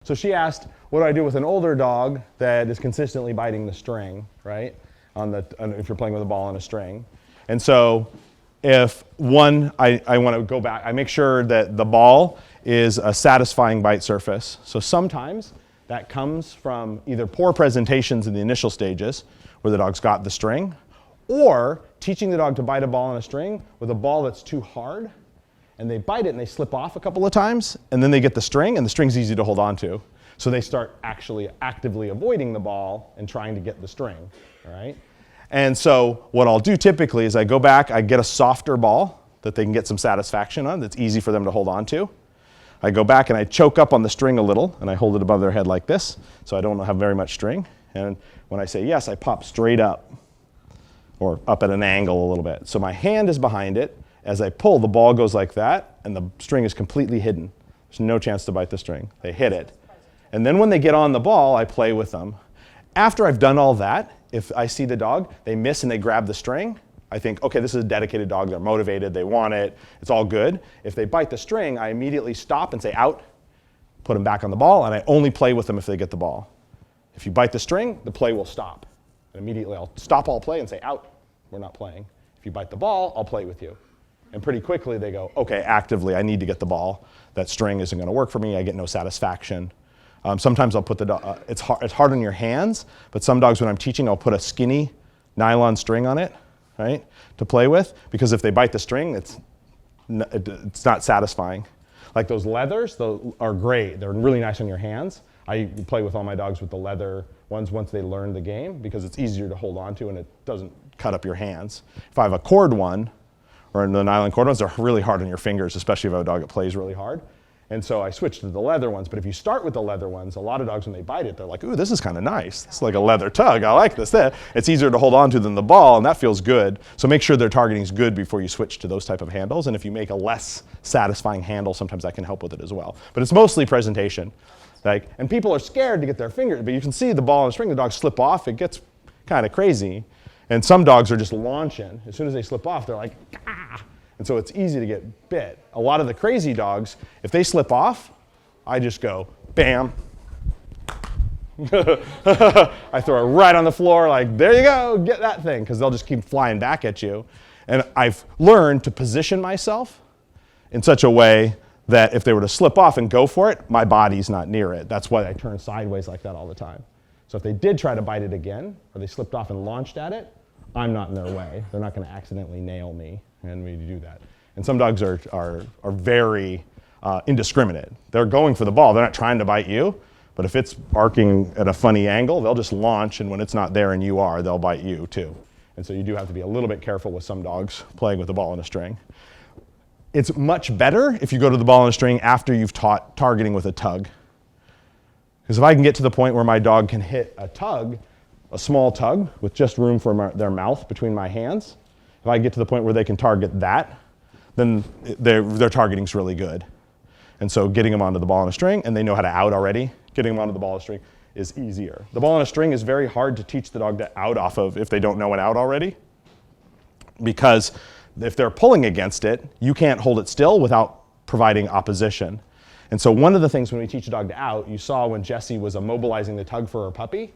So she asked, what do I do with an older dog that is consistently biting the string, right? If you're playing with a ball on a string. And so if I want to go back, I make sure that the ball is a satisfying bite surface. So sometimes that comes from either poor presentations in the initial stages where the dog's got the string, or teaching the dog to bite a ball on a string with a ball that's too hard, and they bite it and they slip off a couple of times, and then they get the string, and the string's easy to hold on to. So they start actually actively avoiding the ball and trying to get the string, all right? And so what I'll do typically is I go back, I get a softer ball that they can get some satisfaction on, that's easy for them to hold on to. I go back and I choke up on the string a little, and I hold it above their head like this, so I don't have very much string. And when I say yes, I pop straight up, or up at an angle a little bit. So my hand is behind it. As I pull, the ball goes like that, and the string is completely hidden. There's no chance to bite the string. They hit it. And then when they get on the ball, I play with them. After I've done all that, if I see the dog, they miss and they grab the string, I think, okay, this is a dedicated dog. They're motivated. They want it. It's all good. If they bite the string, I immediately stop and say, out, put them back on the ball, and I only play with them if they get the ball. If you bite the string, the play will stop. And immediately I'll stop all play and say, out, we're not playing. If you bite the ball, I'll play with you. And pretty quickly they go, okay, actively, I need to get the ball. That string isn't going to work for me. I get no satisfaction. Sometimes I'll put the dog, it's hard on your hands, but some dogs when I'm teaching, I'll put a skinny nylon string on it, right, to play with, because if they bite the string, it's not satisfying. Like those leathers, those are great. They're really nice on your hands. I play with all my dogs with the leather ones once they learn the game, because it's easier to hold on to and it doesn't cut up your hands. If I have a cord one, or the nylon cord ones, they're really hard on your fingers, especially if I have a dog that plays really hard. And so I switched to the leather ones, but if you start with the leather ones, a lot of dogs when they bite it, they're like, ooh, this is kind of nice. It's like a leather tug, I like this. It's easier to hold on to than the ball, and that feels good. So make sure their targeting is good before you switch to those type of handles, and if you make a less satisfying handle, sometimes that can help with it as well. But it's mostly presentation. And people are scared to get their fingers, but you can see the ball and the string, the dogs slip off, it gets kind of crazy. And some dogs are just launching. As soon as they slip off, they're like, ah. And so it's easy to get bit. A lot of the crazy dogs, if they slip off, I just go, bam. I throw it right on the floor, like, there you go, get that thing, because they'll just keep flying back at you. And I've learned to position myself in such a way that if they were to slip off and go for it, my body's not near it. That's why I turn sideways like that all the time. So if they did try to bite it again, or they slipped off and launched at it, I'm not in their way. They're not going to accidentally nail me, and we do that. And some dogs are very indiscriminate. They're going for the ball. They're not trying to bite you, but if it's arcing at a funny angle, they'll just launch, and when it's not there and you are, they'll bite you too. And so you do have to be a little bit careful with some dogs playing with the ball and a string. It's much better if you go to the ball and a string after you've taught targeting with a tug. Because if I can get to the point where my dog can hit a tug, a small tug with just room for their mouth between my hands, if I get to the point where they can target that, then their targeting's really good. And so getting them onto the ball and a string, and they know how to out already, getting them onto the ball and a string is easier. The ball and a string is very hard to teach the dog to out off of if they don't know an out already, because if they're pulling against it, you can't hold it still without providing opposition. And so one of the things when we teach a dog to out, you saw when Jessie was immobilizing the tug for her puppy,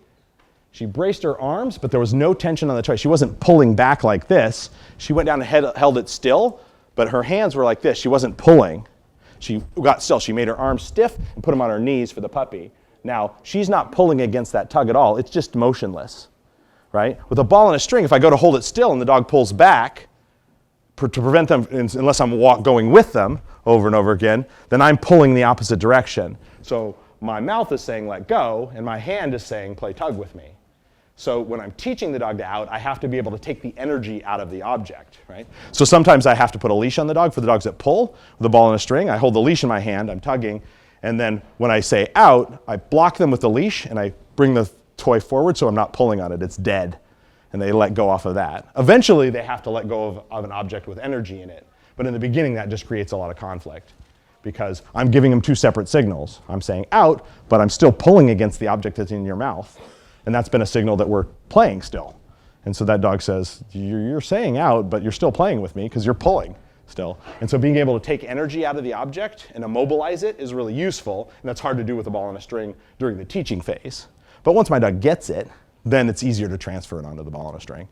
she braced her arms, but there was no tension on the toy. She wasn't pulling back like this. She went down and held it still, but her hands were like this. She wasn't pulling. She got still. She made her arms stiff and put them on her knees for the puppy. Now, she's not pulling against that tug at all. It's just motionless, right? With a ball and a string, if I go to hold it still and the dog pulls back, to prevent them, unless I'm going with them over and over again, then I'm pulling the opposite direction. So my mouth is saying let go, and my hand is saying play tug with me. So when I'm teaching the dog to out, I have to be able to take the energy out of the object, right? So sometimes I have to put a leash on the dog for the dogs that pull with a ball and a string. I hold the leash in my hand, I'm tugging, and then when I say out, I block them with the leash and I bring the toy forward so I'm not pulling on it, it's dead. And they let go off of that. Eventually they have to let go of an object with energy in it. But in the beginning that just creates a lot of conflict because I'm giving them two separate signals. I'm saying out, but I'm still pulling against the object that's in your mouth. And that's been a signal that we're playing still. And so that dog says, you're saying out, but you're still playing with me because you're pulling. still. And so being able to take energy out of the object and immobilize it is really useful, and that's hard to do with a ball and a string during the teaching phase. But once my dog gets it, then it's easier to transfer it onto the ball and a string.